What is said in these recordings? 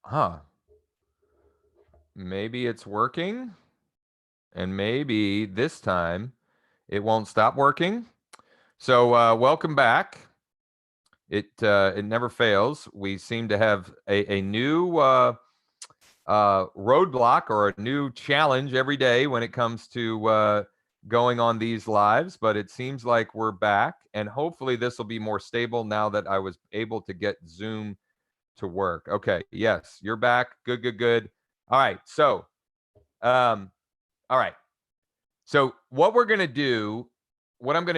Huh. Maybe it's working, and maybe this time it won't stop working. So welcome back. It never fails. We seem to have a new roadblock or a new challenge every day when it comes to going on these lives, but it seems like we're back, and hopefully this will be more stable now that I was able to get Zoom to work. Okay, yes, you're back. Good, good, good. All right, so um, all right. So what I'm gonna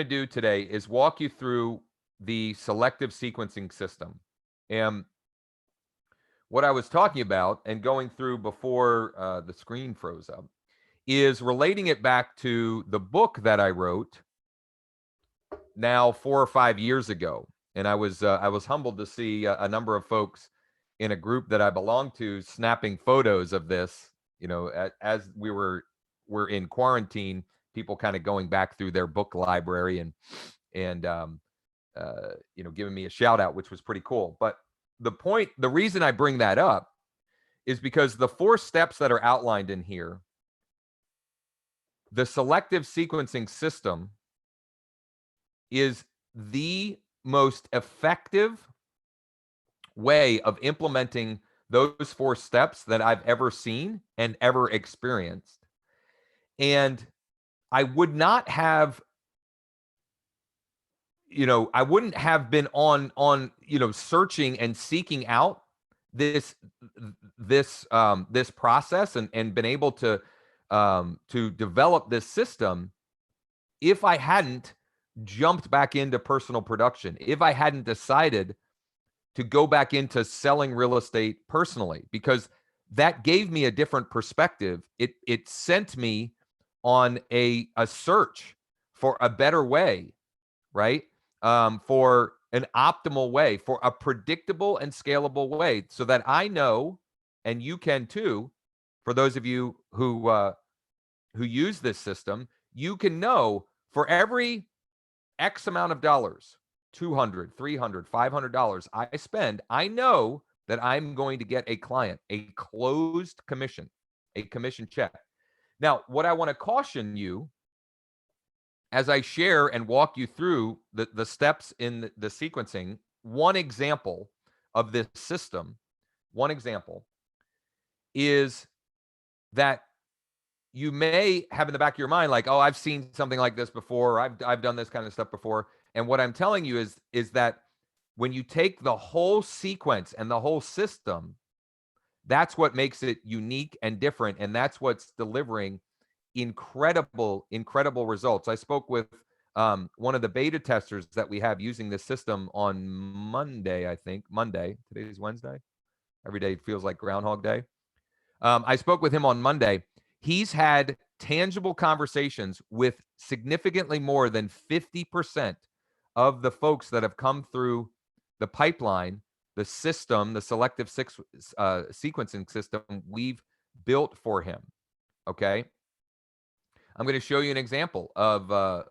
do today is walk you through the selective sequencing system. And what I was talking about and going through before the screen froze up is relating it back to the book that I wrote now 4 or 5 years ago. And I was humbled to see a number of folks in a group that I belong to snapping photos of this. You know, as we're in quarantine, people kind of going back through their book library and giving me a shout out, which was pretty cool. But the reason I bring that up is because the 4 steps that are outlined in here, the selective sequencing system is the most effective way of implementing those 4 steps that I've ever seen and ever experienced. And I would not have, I wouldn't have been on searching and seeking out this this process and been able to develop this system if I hadn't jumped back into personal production, if I hadn't decided to go back into selling real estate personally, because that gave me a different perspective. It sent me on a search for a better way, right? For an optimal way, for a predictable and scalable way, so that I know, and you can too, for those of you who use this system, you can know for every X amount of dollars, 200, 300, $500 I spend, I know that I'm going to get a client, a closed commission, a commission check. Now, what I want to caution you as I share and walk you through the steps in the sequencing, one example of this system, one example is that you may have in the back of your mind, like, oh, I've seen something like this before. I've done this kind of stuff before. And what I'm telling you is that when you take the whole sequence and the whole system, that's what makes it unique and different, and that's what's delivering incredible results. I spoke with one of the beta testers that we have using this system on Monday. I think Monday. Today's Wednesday. Every day feels like Groundhog Day. I spoke with him on Monday. He's had tangible conversations with significantly more than 50% of the folks that have come through the pipeline, the system, the selective sequencing system we've built for him. Okay. I'm going to show you an example of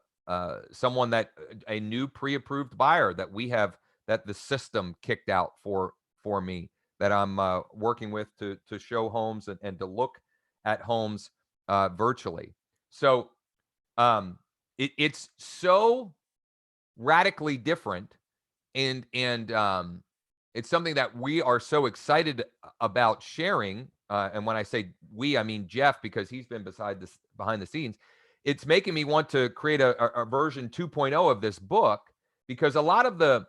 someone that a new pre-approved buyer that we have, that the system kicked out for me, that I'm working with to show homes and to look at homes virtually. So it's so radically different, and it's something that we are so excited about sharing. And when I say we, I mean Jeff, because he's been behind the scenes. It's making me want to create a version 2.0 of this book, because a lot of the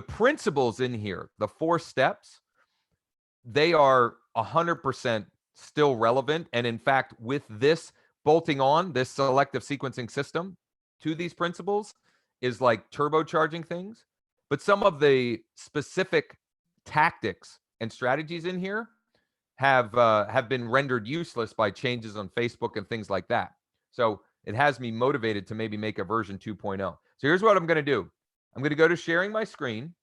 principles in here, the 4 steps, they are 100% still relevant. And in fact, with this bolting on this selective sequencing system to these principles is like turbocharging things. But some of the specific tactics and strategies in here have been rendered useless by changes on Facebook and things like that. So it has me motivated to maybe make a version 2.0. So here's what I'm going to do. I'm going to go to sharing my screen,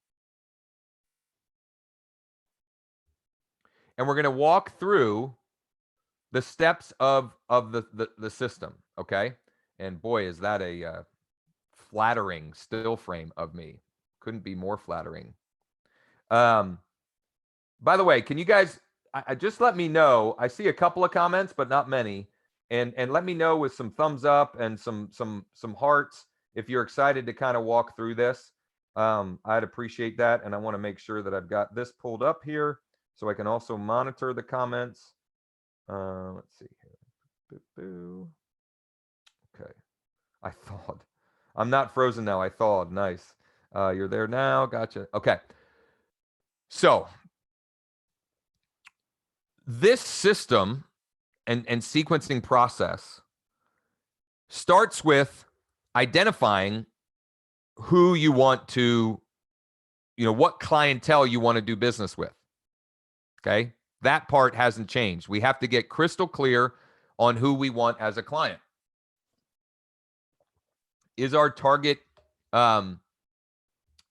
and we're going to walk through the steps of the system. Okay. And boy, is that a flattering still frame of me. Couldn't be more flattering. Um, By the way, can you guys I just let me know? I see a couple of comments, but not many. And let me know with some thumbs up and some hearts if you're excited to kind of walk through this. I'd appreciate that. And I want to make sure that I've got this pulled up here so I can also monitor the comments. Let's see here. Boo-boo. Okay. I thawed. I'm not frozen now. I thawed. Nice. You're there now. Gotcha. Okay. So this system and sequencing process starts with identifying who you want to, what clientele you want to do business with. Okay. That part hasn't changed. We have to get crystal clear on who we want as a client. Is our target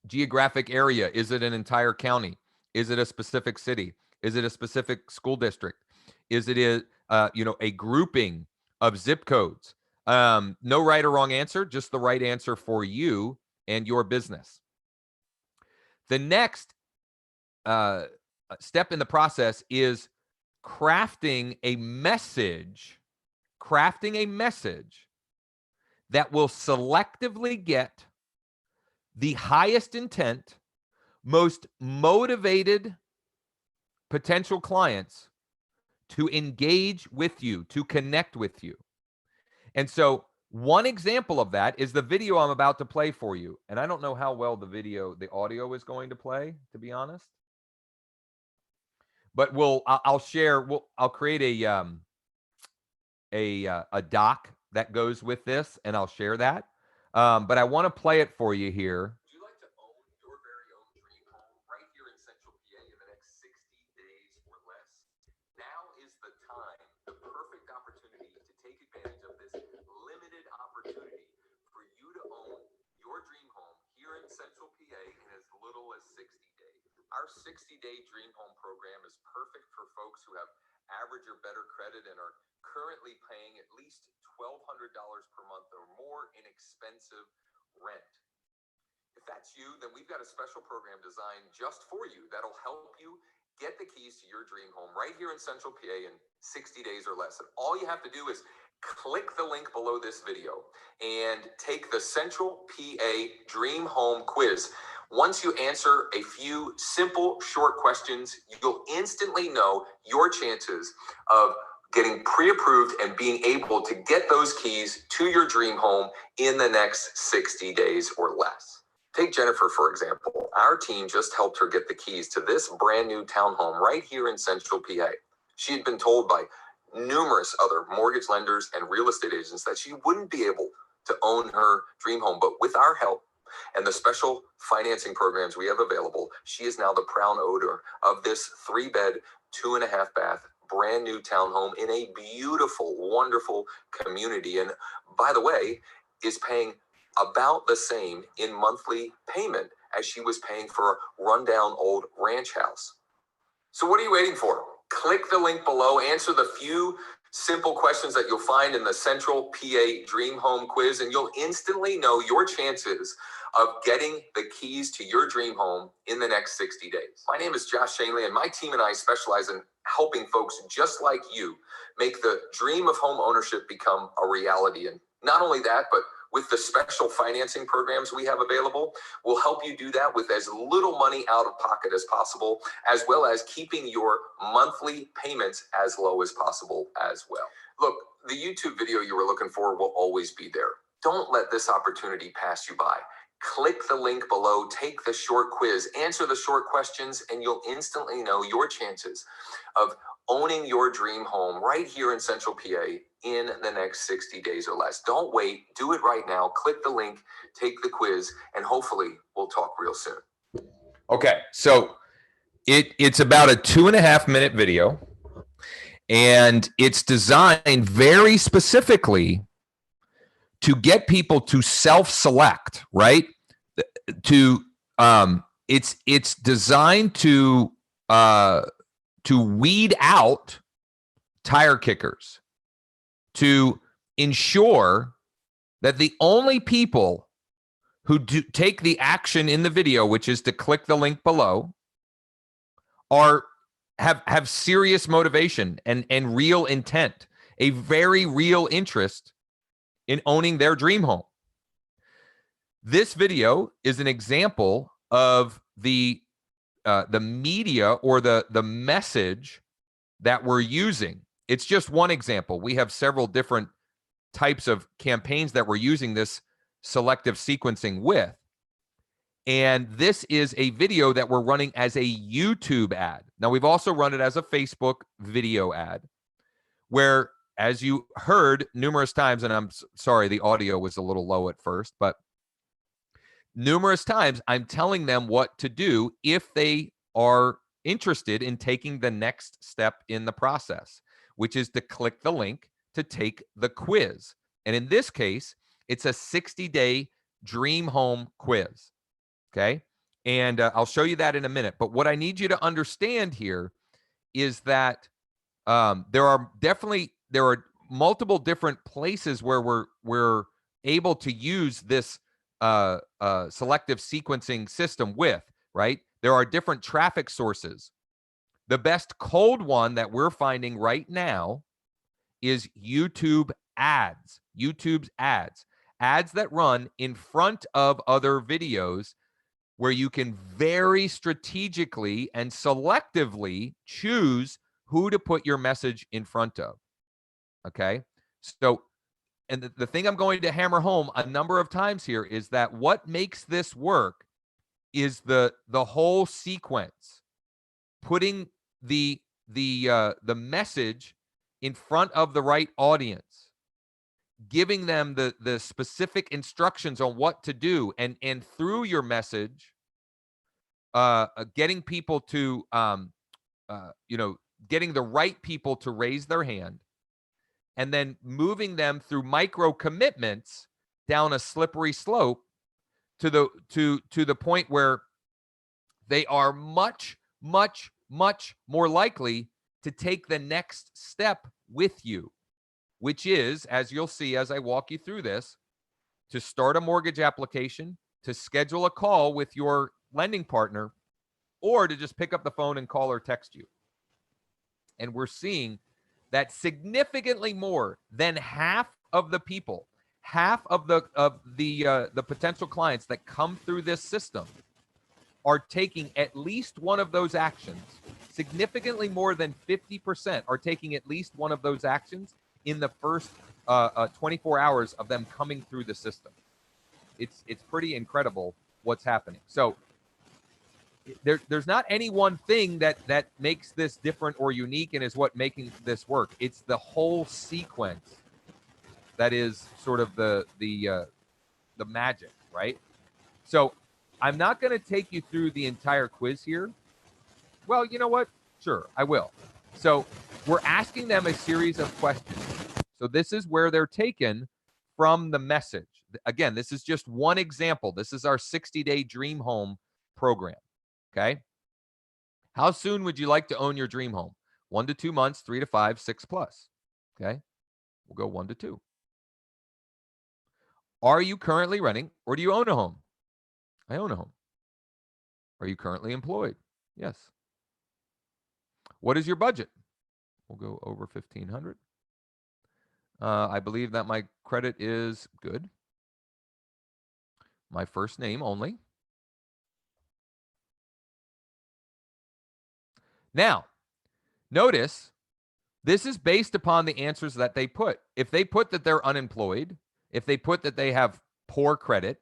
geographic area? Is it an entire county? Is it a specific city? Is it a specific school district? Is it a grouping of zip codes? No right or wrong answer, just the right answer for you and your business. The next step in the process is crafting a message that will selectively get the highest intent, most motivated potential clients to engage with you, to connect with you. And so one example of that is the video I'm about to play for you. And I don't know how well the audio is going to play, to be honest. But I'll create a doc that goes with this, and I'll share that. But I want to play it for you here. Would you like to own your very own dream home right here in Central PA in the next 60 days or less? Now is the time, the perfect opportunity to take advantage of this limited opportunity for you to own your dream home here in Central PA in as little as 60 days. Our 60-day dream home program is perfect for folks who have average or better credit and are currently paying at least $1,200 per month or more in expensive rent. If that's you, then we've got a special program designed just for you that'll help you get the keys to your dream home right here in Central PA in 60 days or less. And all you have to do is click the link below this video and take the Central PA Dream Home Quiz. Once you answer a few simple, short questions, you'll instantly know your chances of getting pre-approved and being able to get those keys to your dream home in the next 60 days or less. Take Jennifer, for example. Our team just helped her get the keys to this brand new townhome right here in Central PA. She had been told by numerous other mortgage lenders and real estate agents that she wouldn't be able to own her dream home, but with our help and the special financing programs we have available, she is now the proud owner of this 3-bed, 2.5-bath, brand new townhome in a beautiful, wonderful community. And by the way, is paying about the same in monthly payment as she was paying for a rundown old ranch house. So what are you waiting for? Click the link below, answer the few simple questions that you'll find in the Central PA Dream Home Quiz, and you'll instantly know your chances of getting the keys to your dream home in the next 60 days. My name is Josh Shanley, and my team and I specialize in helping folks just like you make the dream of home ownership become a reality. And not only that, but with the special financing programs we have available, we'll help you do that with as little money out of pocket as possible, as well as keeping your monthly payments as low as possible as well. Look, the YouTube video you were looking for will always be there. Don't let this opportunity pass you by. Click the link below, take the short quiz, answer the short questions, and you'll instantly know your chances of owning your dream home right here in Central PA in the next 60 days or less. Don't wait. Do it right now. Click the link, take the quiz, and hopefully we'll talk real soon. Okay, so it's about a 2.5-minute video, and it's designed very specifically to get people to self-select, right? It's designed to weed out tire kickers, to ensure that the only people who take the action in the video, which is to click the link below, are have serious motivation and real intent, a very real interest in owning their dream home. This video is an example of the media or the message that we're using. It's just one example. We have several different types of campaigns that we're using this selective sequencing with. And this is a video that we're running as a YouTube ad. Now, we've also run it as a Facebook video ad where, as you heard numerous times, and I'm sorry, the audio was a little low at first, but numerous times I'm telling them what to do if they are interested in taking the next step in the process, which is to click the link to take the quiz. And in this case, it's a 60-day dream home quiz. Okay. And I'll show you that in a minute. But what I need you to understand here is that there are multiple different places where we're able to use this selective sequencing system with, right? There are different traffic sources. The best cold one that we're finding right now is YouTube ads. YouTube's ads that run in front of other videos where you can very strategically and selectively choose who to put your message in front of. Okay. So, and the thing I'm going to hammer home a number of times here is that what makes this work is the whole sequence, putting the message in front of the right audience, giving them the specific instructions on what to do, and through your message, getting people to getting the right people to raise their hand, and then moving them through micro commitments down a slippery slope to the point where they are much more likely to take the next step with you, which is, as you'll see as I walk you through this, to start a mortgage application, to schedule a call with your lending partner, or to just pick up the phone and call or text you. And we're seeing that significantly more than half of the people, half of the potential clients that come through this system are taking at least one of those actions. Significantly more than 50% are taking at least one of those actions in the first 24 hours of them coming through the system. It's pretty incredible what's happening. So there's not any one thing that makes this different or unique and is what making this work. It's the whole sequence that is sort of the magic, right? So I'm not going to take you through the entire quiz here. Well, you know what? Sure, I will. So we're asking them a series of questions. So this is where they're taken from the message. Again, this is just one example. This is our 60-day dream home program. Okay. How soon would you like to own your dream home? 1 to 2 months, 3 to 5, 6 plus. Okay. We'll go 1 to 2. Are you currently renting or do you own a home? I own a home. Are you currently employed? Yes. What is your budget? We'll go over 1,500. I believe that my credit is good. My first name only. Now, notice this is based upon the answers that they put. If they put that they're unemployed, if they put that they have poor credit,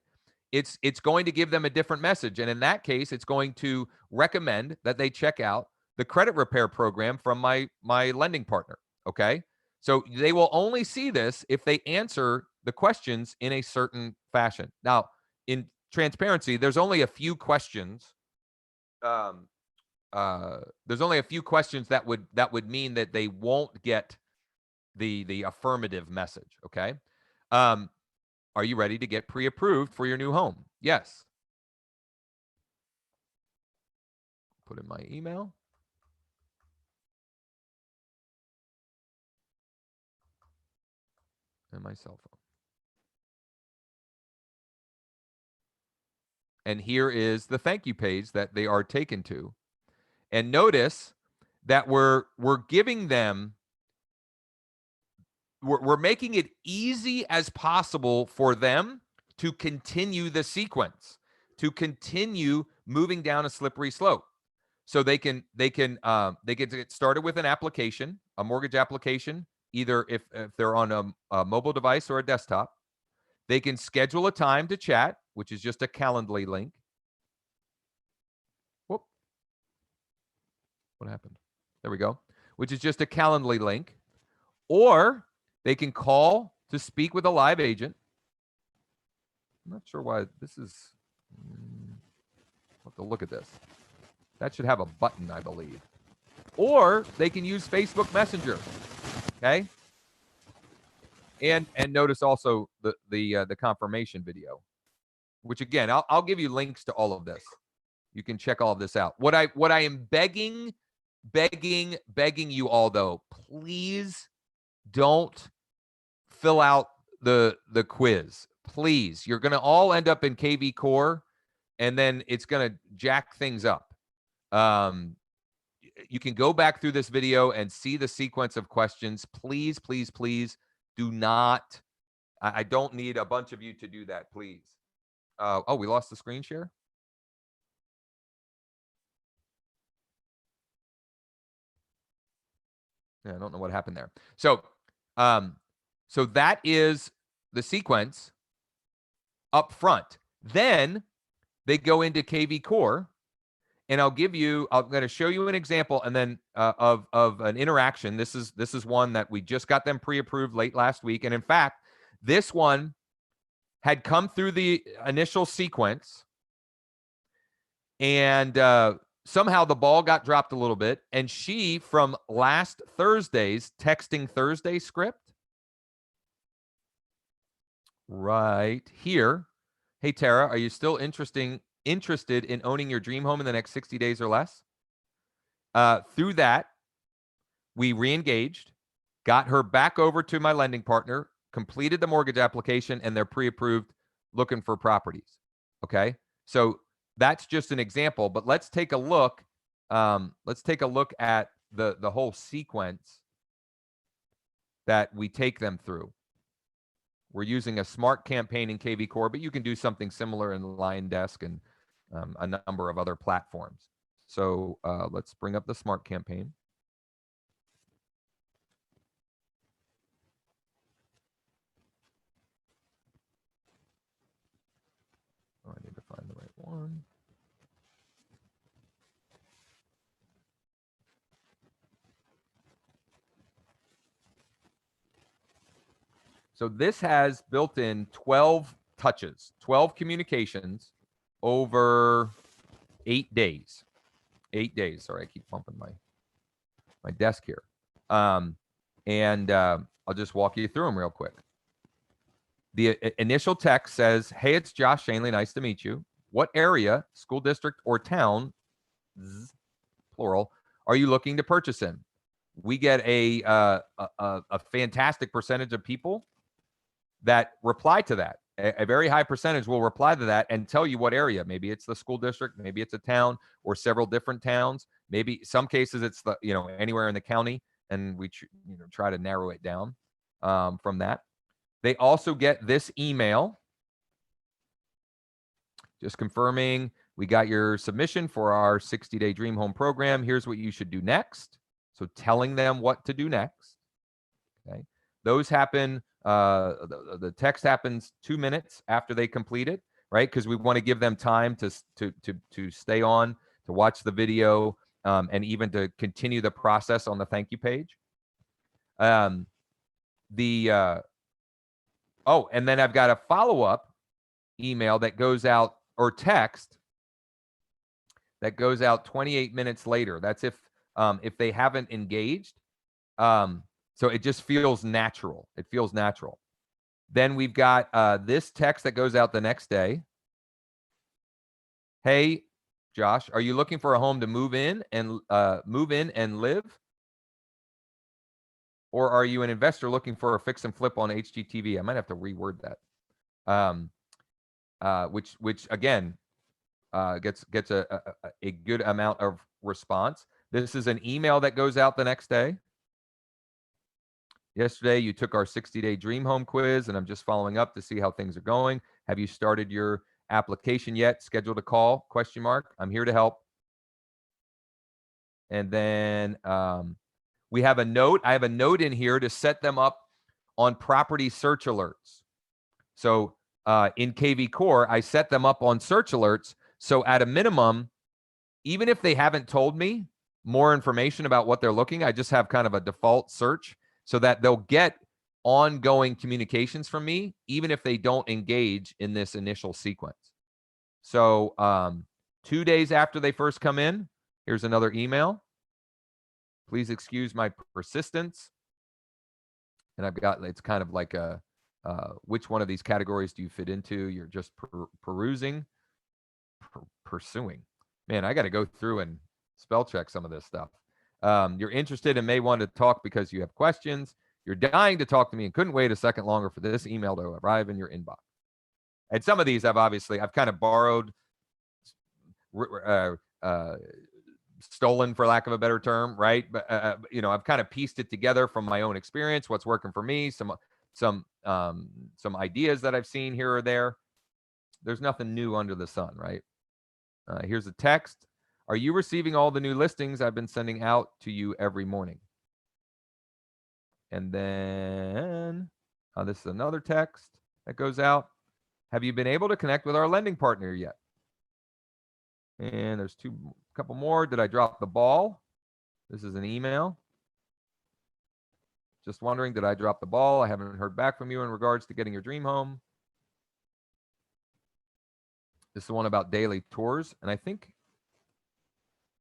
it's going to give them a different message. And in that case, it's going to recommend that they check out the credit repair program from my lending partner. Okay. So they will only see this if they answer the questions in a certain fashion. Now, in transparency, there's only a few questions. There's only a few questions that would mean that they won't get the affirmative message. Okay. Are you ready to get pre-approved for your new home? Yes. Put in my email. And my cell phone. And here is the thank you page that they are taken to. And notice that we're giving them, we're making it easy as possible for them to continue the sequence, to continue moving down a slippery slope. So they can get started with an application, a mortgage application, either if they're on a mobile device or a desktop. They can schedule a time to chat, which is just a Calendly link. Whoop. What happened? There we go. Which is just a Calendly link. Or they can call to speak with a live agent. I'm not sure why this is. I'll have to look at this. That should have a button, I believe. Or they can use Facebook Messenger. Okay. And notice also the confirmation video, which again, I'll give you links to all of this. You can check all of this out. What I am begging you all, though, please don't fill out the quiz. Please. You're going to all end up in KV Core, and then it's going to jack things up. You can go back through this video and see the sequence of questions. Please, please, please do not. I don't need a bunch of you to do that, please. Oh, we lost the screen share? Yeah, I don't know what happened there. So, so that is the sequence up front. Then they go into KV Core, and I'm going to show you an example, and then of an interaction. This is one that we just got them pre-approved late last week, and in fact, this one had come through the initial sequence, and somehow the ball got dropped a little bit, and she, from last Thursday's Texting Thursday script, right here. Hey, Tara, are you still interested in owning your dream home in the next 60 days or less? Through that, we re-engaged, got her back over to my lending partner, completed the mortgage application, and they're pre-approved looking for properties. Okay. So that's just an example, but let's take a look. Let's take a look at the whole sequence that we take them through. We're using a smart campaign in KV Core, but you can do something similar in Lion Desk and a number of other platforms. So let's bring up the smart campaign. Oh, I need to find the right one. So this has built in 12 touches, 12 communications over 8 days. 8 days. Sorry, I keep bumping my desk here. I'll just walk you through them real quick. The initial text says, "Hey, it's Josh Shanley. Nice to meet you. What area, school district, or town, plural, are you looking to purchase in?" We get a fantastic percentage of people that reply to that. A very high percentage will reply to that and tell you what area. Maybe it's the school district, maybe it's a town or several different towns. Maybe some cases it's the anywhere in the county, and we try to narrow it down from that. They also get this email just confirming we got your submission for our 60-day dream home program. Here's what you should do next. So telling them what to do next. Okay, those happen. The text happens 2 minutes after they complete it, right? Because we want to give them time to stay on, to watch the video, and even to continue the process on the thank you page. And then I've got a follow-up email that goes out, or text that goes out 28 minutes later. That's if they haven't engaged. So it just feels natural. It feels natural. Then we've got this text that goes out the next day. "Hey, Josh, are you looking for a home to move in and live? Or are you an investor looking for a fix and flip on HGTV?" I might have to reword that. Which again gets a good amount of response. This is an email that goes out the next day. Yesterday, you took our 60-day dream home quiz, and I'm just following up to see how things are going. Have you started your application yet? Scheduled a call? ? I'm here to help. And then we have a note. I have a note in here to set them up on property search alerts. So in KV Core, I set them up on search alerts. So at a minimum, even if they haven't told me more information about what they're looking, I just have kind of a default search so that they'll get ongoing communications from me, even if they don't engage in this initial sequence. So 2 days after they first come in, here's another email. Please excuse my persistence. And I've got, it's kind of like a, which one of these categories do you fit into? You're just perusing, pursuing. Man, I got to go through and spell check some of this stuff. You're interested and may want to talk because you have questions. You're dying to talk to me and couldn't wait a second longer for this email to arrive in your inbox. And some of these I've kind of borrowed, stolen for lack of a better term, right? But I've kind of pieced it together from my own experience, what's working for me, some ideas that I've seen here or there. There's nothing new under the sun, right? Here's a text. Are you receiving all the new listings I've been sending out to you every morning? And then this is another text that goes out. Have you been able to connect with our lending partner yet? And there's a couple more. Did I drop the ball? This is an email. Just wondering, did I drop the ball? I haven't heard back from you in regards to getting your dream home. This is the one about daily tours. And I think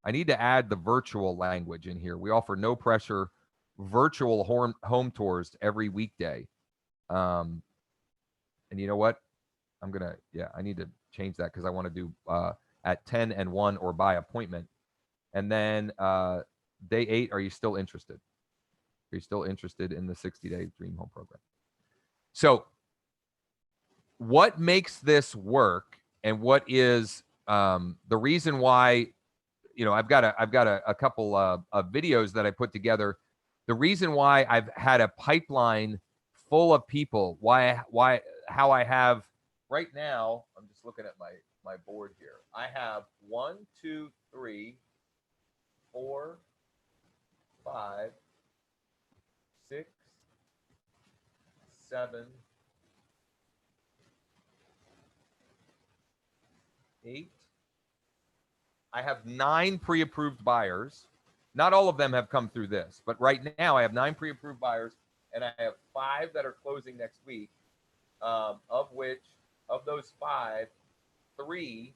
I need to add the virtual language in here. We offer no pressure virtual home tours every weekday. And you know what? I need to change that because I want to do at 10 and 1 or by appointment. And then day 8, are you still interested? Are you still interested in the 60-day dream home program? So what makes this work and what is the reason why, I've got a couple of videos that I put together. The reason why I've had a pipeline full of people, how I have right now, I'm just looking at my board here. I have 1, 2, 3, 4, 5, 6, 7, 8. I have 9 pre-approved buyers. Not all of them have come through this, but right now I have 9 pre-approved buyers, and I have 5 that are closing next week, of those 5, 3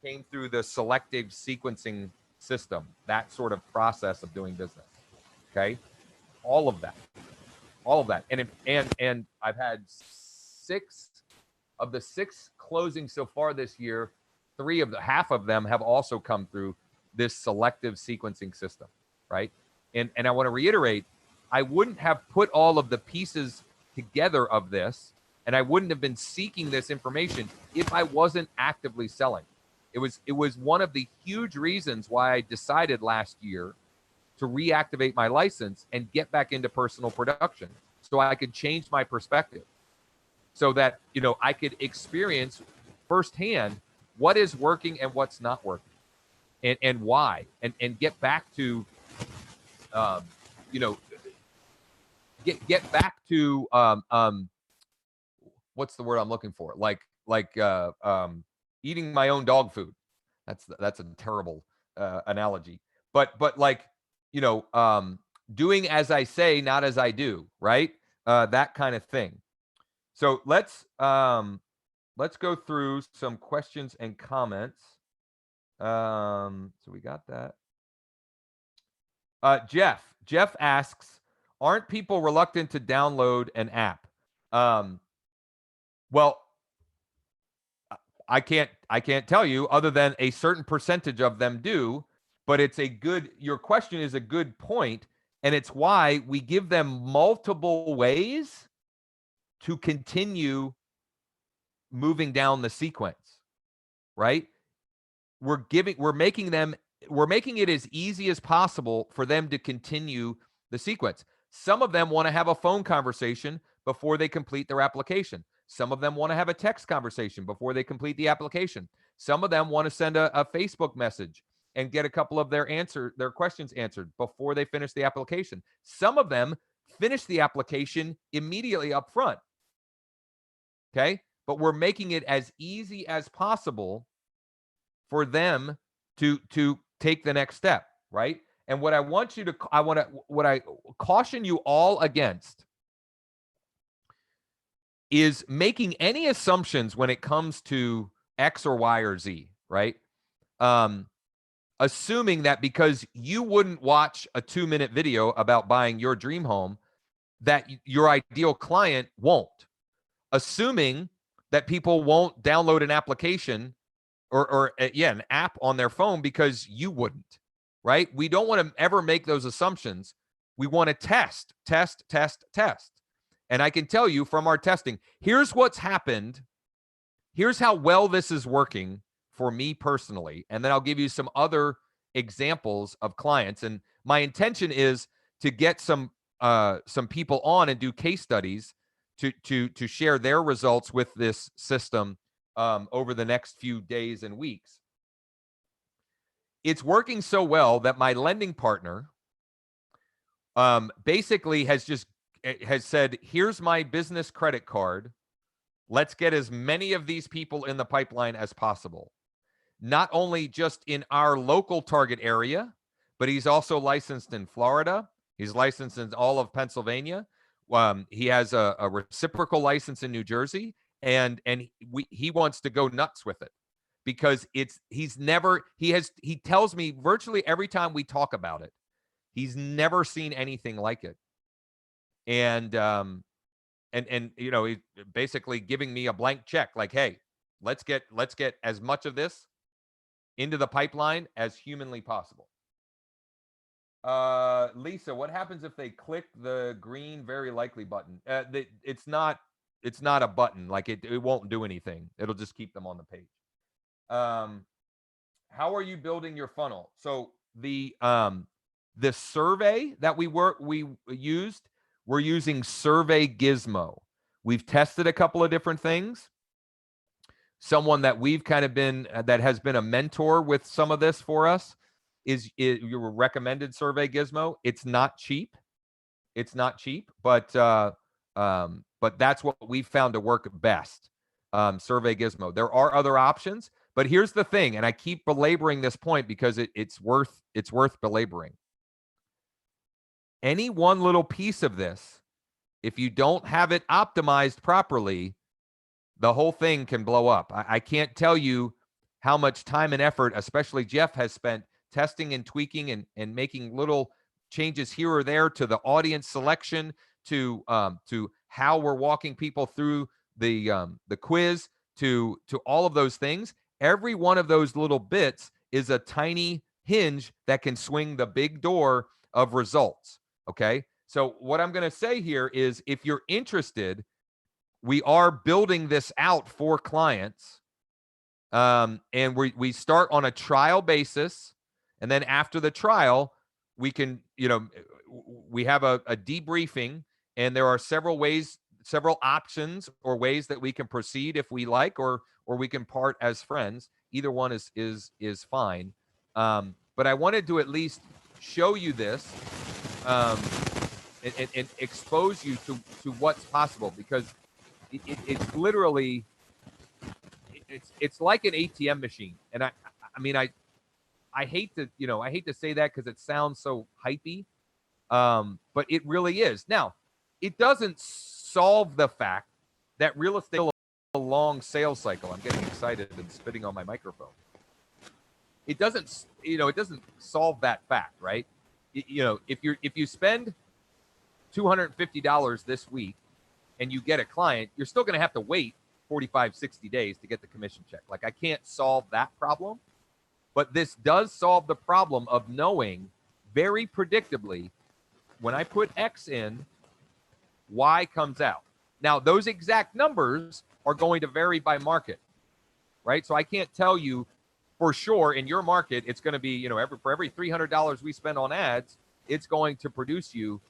came through the selective sequencing system, that sort of process of doing business. Okay, all of that, and I've had 6 of the 6 closings so far this year. Half of them have also come through this selective sequencing system, right? And I want to reiterate, I wouldn't have put all of the pieces together of this, and I wouldn't have been seeking this information if I wasn't actively selling. It was one of the huge reasons why I decided last year to reactivate my license and get back into personal production, so I could change my perspective, so that I could experience firsthand what is working and what's not working, and why, and get back to get back to what's the word I'm looking for? Like eating my own dog food. That's a terrible analogy, but like doing as I say, not as I do, right? That kind of thing. So let's go through some questions and comments. So we got that. Jeff asks, aren't people reluctant to download an app? Well, I can't tell you other than a certain percentage of them do, but your question is a good point, and it's why we give them multiple ways to continue moving down the sequence, right? We're making them we're making it as easy as possible for them to continue the sequence. Some of them want to have a phone conversation before they complete their application. Some of them want to have a text conversation before they complete the application. Some of them want to send a Facebook message and get a couple of their questions answered before they finish the application. Some of them finish the application immediately up front. Okay? But we're making it as easy as possible for them to take the next step, right? And what I want you to, what I caution you all against is making any assumptions when it comes to X or Y or Z, right? Assuming that because you wouldn't watch a 2-minute video about buying your dream home, that your ideal client won't. Assuming that people won't download an application or an app on their phone because you wouldn't, right? We don't want to ever make those assumptions. We want to test. And I can tell you from our testing, here's what's happened. Here's how well this is working for me personally. And then I'll give you some other examples of clients. And my intention is to get some people on and do case studies to share their results with this system over the next few days and weeks. It's working so well that my lending partner basically has said, here's my business credit card. Let's get as many of these people in the pipeline as possible. Not only just in our local target area, but he's also licensed in Florida. He's licensed in all of Pennsylvania. He has a reciprocal license in New Jersey. And he wants to go nuts with it because he tells me virtually every time we talk about it, he's never seen anything like it. And you know, he's basically giving me a blank check like, hey, let's get as much of this into the pipeline as humanly possible. Lisa, what happens if they click the green very likely button? It's not a button. Like it won't do anything. It'll just keep them on the page. How are you building your funnel? So the survey that we used, we're using SurveyGizmo. We've tested a couple of different things. Someone that we've kind of been that has been a mentor with some of this for us is you were recommended SurveyGizmo. It's not cheap. It's not cheap, but that's what we found to work best. SurveyGizmo. There are other options, but here's the thing, and I keep belaboring this point because it's worth belaboring. Any one little piece of this, if you don't have it optimized properly, the whole thing can blow up. I can't tell you how much time and effort, especially Jeff, has spent testing and tweaking and making little changes here or there to the audience selection, to how we're walking people through the quiz, to all of those things. Every one of those little bits is a tiny hinge that can swing the big door of results. Okay. So what I'm going to say here is, if you're interested, we are building this out for clients. And we start on a trial basis. And then after the trial, we can, we have a debriefing, and there are several options or ways that we can proceed if we like, or we can part as friends. Either one is fine. But I wanted to at least show you this and expose you to what's possible, because it's literally, it's like an ATM machine. And I mean, I hate to say that because it sounds so hypey, but it really is. Now, it doesn't solve the fact that real estate is a long sales cycle. I'm getting excited and spitting on my microphone. It doesn't solve that fact, right? If you spend $250 this week and you get a client, you're still going to have to wait 45, 60 days to get the commission check. Like, I can't solve that problem, but this does solve the problem of knowing very predictably, when I put X in, Y comes out. Now, those exact numbers are going to vary by market, right? So I can't tell you for sure in your market, it's going to be, you know, for every $300 we spend on ads, it's going to produce you,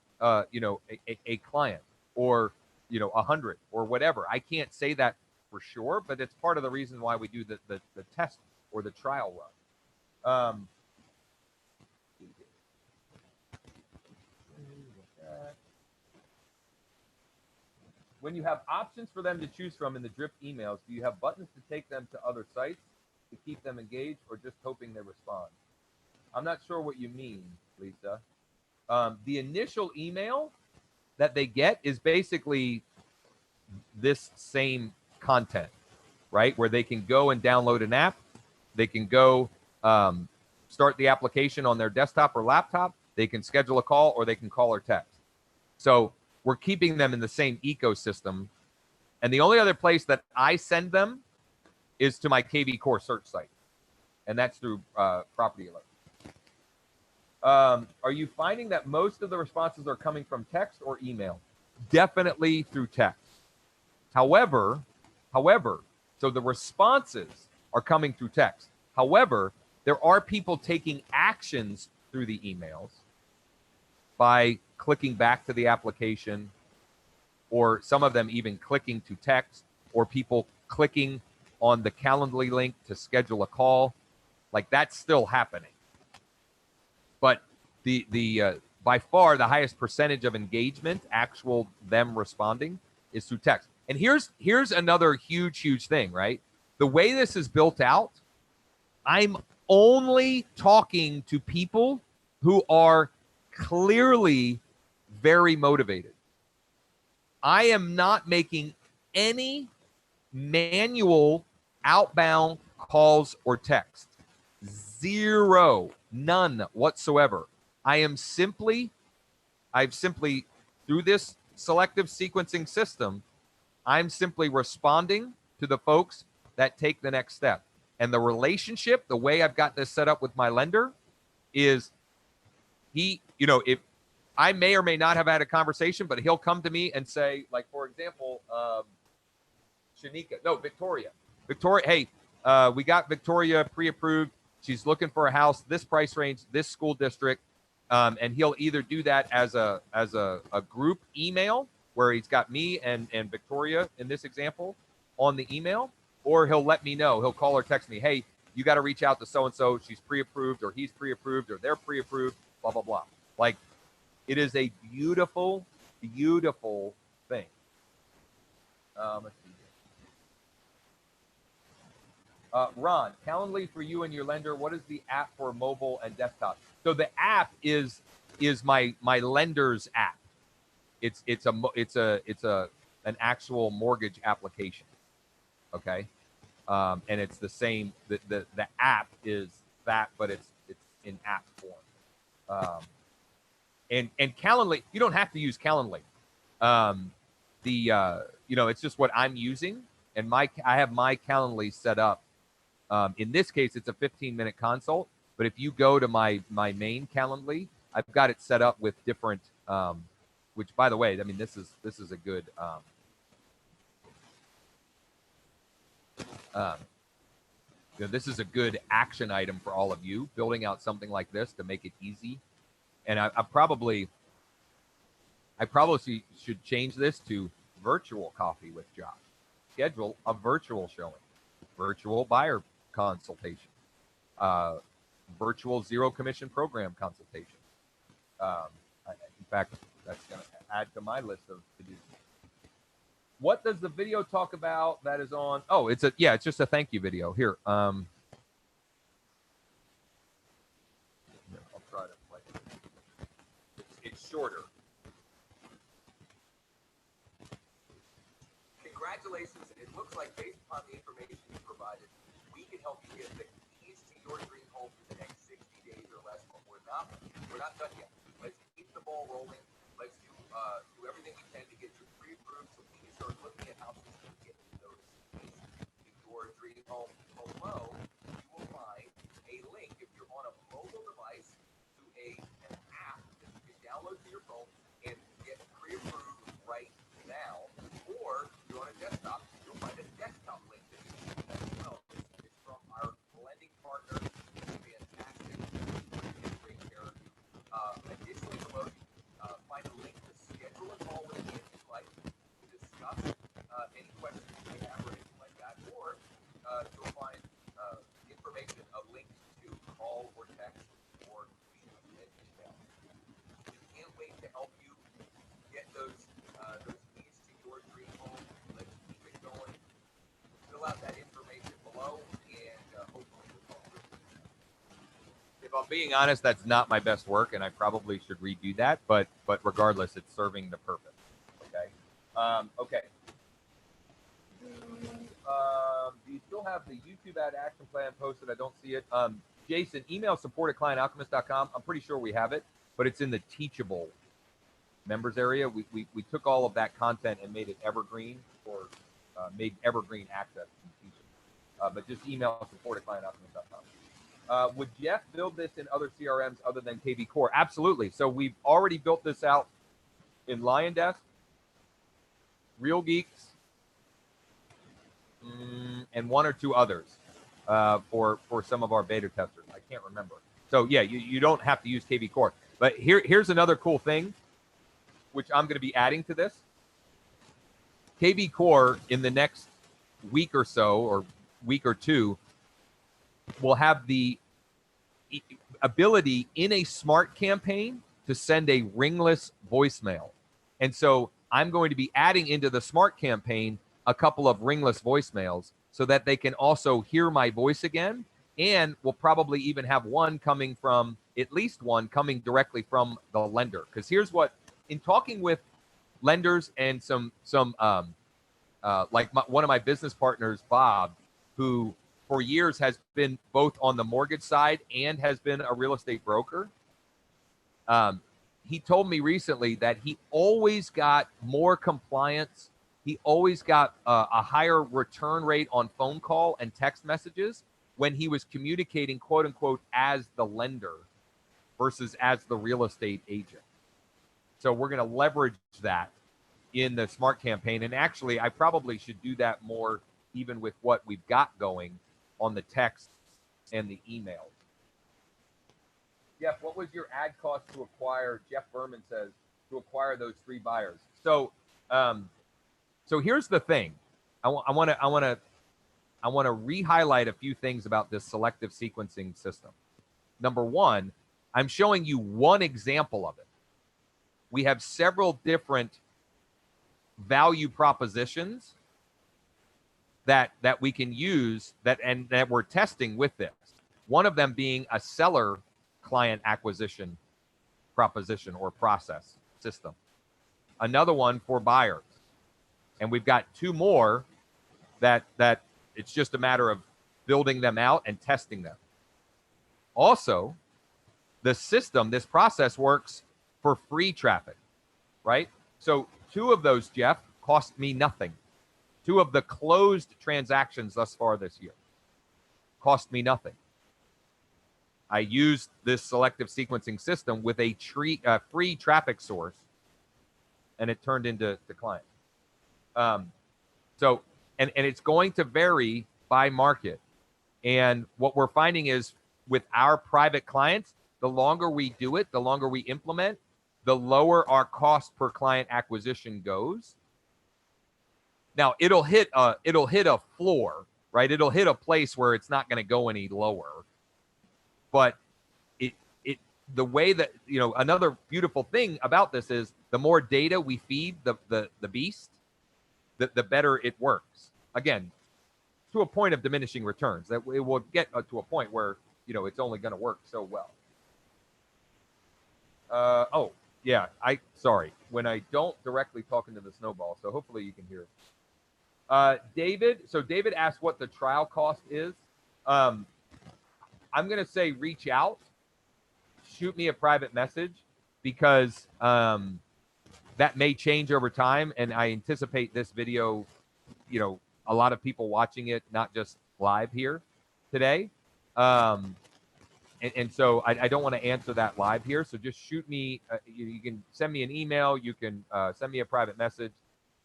you know, a client, or, you know, 100 or whatever. I can't say that for sure, but it's part of the reason why we do the test or the trial run. When you have options for them to choose from in the drip emails, do you have buttons to take them to other sites to keep them engaged, or just hoping they respond? I'm not sure what you mean, Lisa. The initial email that they get is basically this same content, right? Where they can go and download an app. They can go start the application on their desktop or laptop. They can schedule a call, or they can call or text. So we're keeping them in the same ecosystem. And the only other place that I send them is to my KV Core search site. And that's through Property Alert. Are you finding that most of the responses are coming from text or email? Definitely through text. However, so the responses are coming through text. However, there are people taking actions through the emails by clicking back to the application, or some of them even clicking to text, or people clicking on the Calendly link to schedule a call. Like, that's still happening. But the by far the highest percentage of engagement, actual them responding, is through text. And here's another huge thing, right? The way this is built out, I'm only talking to people who are clearly very motivated. I am not making any manual outbound calls or text. Zero, none whatsoever. I've simply, through this selective sequencing system, I'm simply responding to the folks that take the next step. And the relationship, the way I've got this set up with my lender, is he, you know, if I may or may not have had a conversation, but he'll come to me and say, like, for example, Victoria, hey, we got Victoria pre-approved. She's looking for a house, this price range, this school district. And he'll either do that as a group email, where he's got me and Victoria in this example on the email, or he'll let me know. He'll call or text me, hey, you got to reach out to so-and-so. She's pre-approved, or he's pre-approved, or they're pre-approved, blah, blah, blah. Like, it is a beautiful, beautiful thing. Let's see here. Ron, Calendly for you and your lender. What is the app for mobile and desktop? So the app is my lender's app. It's an actual mortgage application. Okay. And it's the same. The app is that, but it's in app form. And Calendly, you don't have to use Calendly. You know, it's just what I'm using, and I have my Calendly set up. In this case, it's a 15-minute consult. But if you go to my main Calendly, I've got it set up with different. Which, by the way, I mean, this is a good. You know, this is a good action item for all of you, building out something like this to make it easy. And I probably should change this to virtual coffee with Josh. Schedule a virtual showing, virtual buyer consultation, virtual zero commission program consultation. In fact, that's going to add to my list of to-dos. What does the video talk about that is on? Oh, it's just a thank you video. Here. I'll try to play it. It's shorter. Congratulations. It looks like based upon the information you provided, we can help you get the keys to your dream home in the next 60 days or less. But we're not done yet. Let's keep the ball rolling. Let's do everything we can to get you pre-approved, so we can start looking at houses and get those keys to your dream home. Below, you will find a link if you're on a mobile device to an app that you can download to your phone and get pre-approved right now. Or if you're on a desktop, you'll find a desktop link that you can use as well. It's from our lending partner, email. Can't wait to help you get those keys to your dream home. Let's keep it going. Fill out that information below, and hopefully we'll talk to you. If I'm being honest, that's not my best work, and I probably should redo that. But regardless, it's serving the purpose. Okay. Okay. Do you still have the YouTube ad action plan posted? I don't see it. Jason, email support@clientalchemist.com. I'm pretty sure we have it, but it's in the teachable members area. We took all of that content and made it evergreen, or made evergreen access to teachable. But just email support@clientalchemist.com. Would Jeff build this in other CRMs other than KB Core? Absolutely. So we've already built this out in Lion Desk, Real Geeks, and one or two others for some of our beta testers. I can't remember. So yeah, you don't have to use KB Core. But here's another cool thing, which I'm going to be adding to this. KB Core in the next week or so, or week or two, will have the ability in a smart campaign to send a ringless voicemail. And so I'm going to be adding into the smart campaign a couple of ringless voicemails so that they can also hear my voice again. And we'll probably even have one coming from, at least one coming directly from the lender. Because here's what, in talking with lenders and some like one of my business partners, Bob, who for years has been both on the mortgage side and has been a real estate broker. He told me recently that he always got more compliance. He always got a higher return rate on phone call and text messages when he was communicating, quote unquote, as the lender versus as the real estate agent. So we're going to leverage that in the smart campaign. And actually, I probably should do that more even with what we've got going on the text and the email. Jeff, what was your ad cost to acquire, Jeff Berman says, to acquire those 3 buyers? So here's the thing. I want to re-highlight a few things about this selective sequencing system. Number one, I'm showing you one example of it. We have several different value propositions that we can use that we're testing with this. One of them being a seller client acquisition proposition or process system. Another one for buyers. And we've got 2 more that it's just a matter of building them out and testing them. Also, the system, this process works for free traffic, right? So 2 of those, Jeff, cost me nothing. 2 of the closed transactions thus far this year cost me nothing. I used this selective sequencing system with a free traffic source, and it turned into the client. So it's going to vary by market. And what we're finding is with our private clients, the longer we do it, the longer we implement, the lower our cost per client acquisition goes. Now it'll hit a floor, right? It'll hit a place where it's not going to go any lower. But the way that, another beautiful thing about this is the more data we feed the beast, the better it works. Again, to a point of diminishing returns, that it will get to a point where, it's only going to work so well. Oh, yeah, sorry. When I don't directly talk into the snowball, so hopefully you can hear it. David asked what the trial cost is. I'm going to say reach out, shoot me a private message, because that may change over time. And I anticipate this video, a lot of people watching it, not just live here today. And so I don't want to answer that live here. So just shoot me. You can send me an email. You can send me a private message,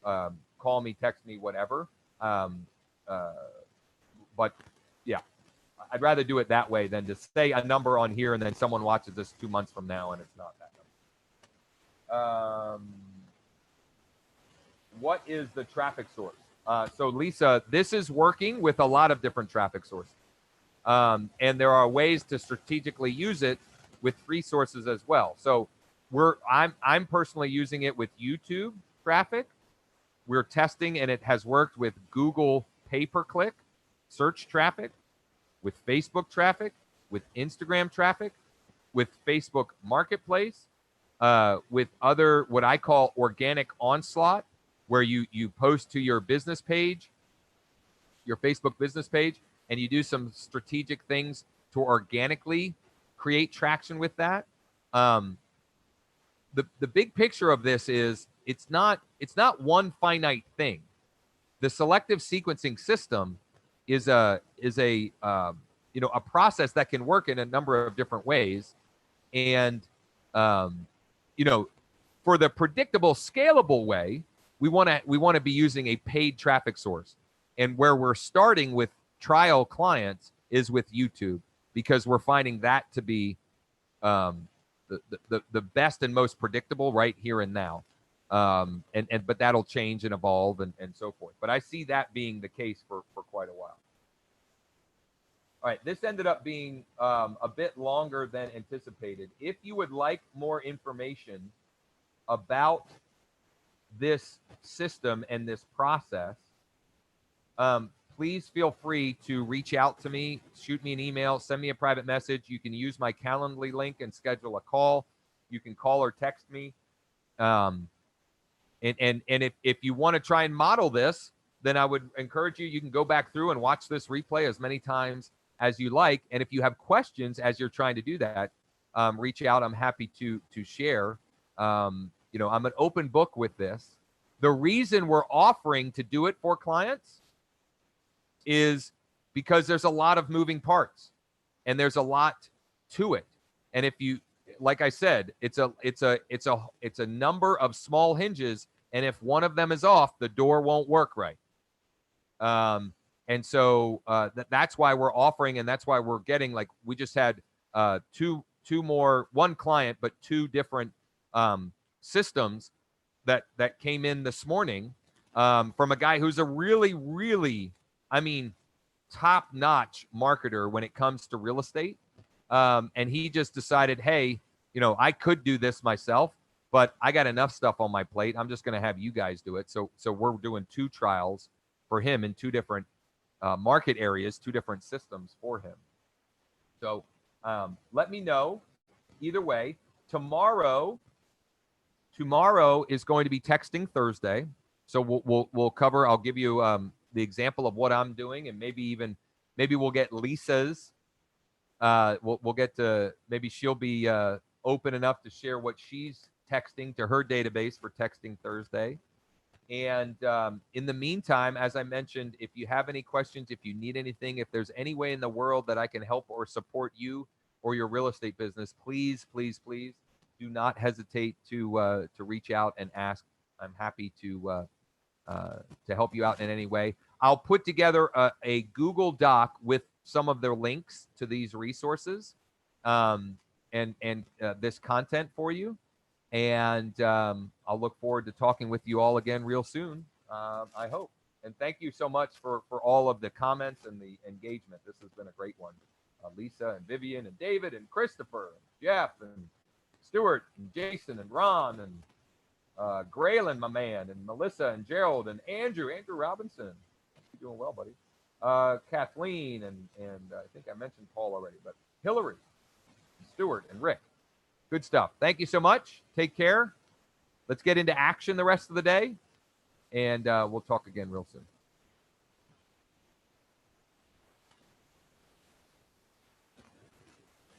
call me, text me, whatever. But yeah, I'd rather do it that way than to say a number on here and then someone watches this 2 months from now and it's not that number. What is the traffic source? So Lisa, this is working with a lot of different traffic sources. And there are ways to strategically use it with resources as well. So I'm personally using it with YouTube traffic. We're testing, and it has worked with Google pay-per-click search traffic, with Facebook traffic, with Instagram traffic, with Facebook Marketplace, with other what I call organic onslaught, where you post to your business page, your Facebook business page, and you do some strategic things to organically create traction with that. The big picture of this is it's not one finite thing. The selective sequencing system is a a process that can work in a number of different ways, and for the predictable, scalable way, we want to be using a paid traffic source, and where we're starting with trial clients is with YouTube, because we're finding that to be the best and most predictable right here and now. But that'll change and evolve and so forth. But I see that being the case for quite a while. All right, this ended up being a bit longer than anticipated. If you would like more information about this system and this process, please feel free to reach out to me, shoot me an email, send me a private message. You can use my Calendly link and schedule a call. You can call or text me. And if you want to try and model this, then I would encourage you can go back through and watch this replay as many times as you like. And if you have questions as you're trying to do that, reach out. I'm happy to share. I'm an open book with this. The reason we're offering to do it for clients is because there's a lot of moving parts and there's a lot to it. And if you, like I said, it's a number of small hinges, and if one of them is off, the door won't work right. And so that's why we're offering, and that's why we're getting, like, we just had one client, but two different systems that came in this morning from a guy who's a really, really, top-notch marketer when it comes to real estate. And he just decided, hey, I could do this myself, but I got enough stuff on my plate. I'm just going to have you guys do it. So we're doing 2 trials for him in 2 different market areas, 2 different systems for him. So let me know either way. Tomorrow is going to be Texting Thursday. So we'll cover, I'll give you the example of what I'm doing, and maybe we'll get Lisa's. We'll get to, maybe she'll be open enough to share what she's texting to her database for Texting Thursday. And in the meantime, as I mentioned, if you have any questions, if you need anything, if there's any way in the world that I can help or support you or your real estate business, please, please, please do not hesitate to reach out and ask. I'm happy to help you out in any way. I'll put together a Google Doc with some of their links to these resources and this content for you. And I'll look forward to talking with you all again real soon, I hope. And thank you so much for all of the comments and the engagement. This has been a great one. Lisa and Vivian and David and Christopher and Jeff and Stuart and Jason and Ron and Graylin, my man, and Melissa and Gerald and Andrew Robinson. You're doing well, buddy. Kathleen and I think I mentioned Paul already, but Hillary, Stuart, and Rick. Good stuff. Thank you so much. Take care. Let's get into action the rest of the day, and we'll talk again real soon.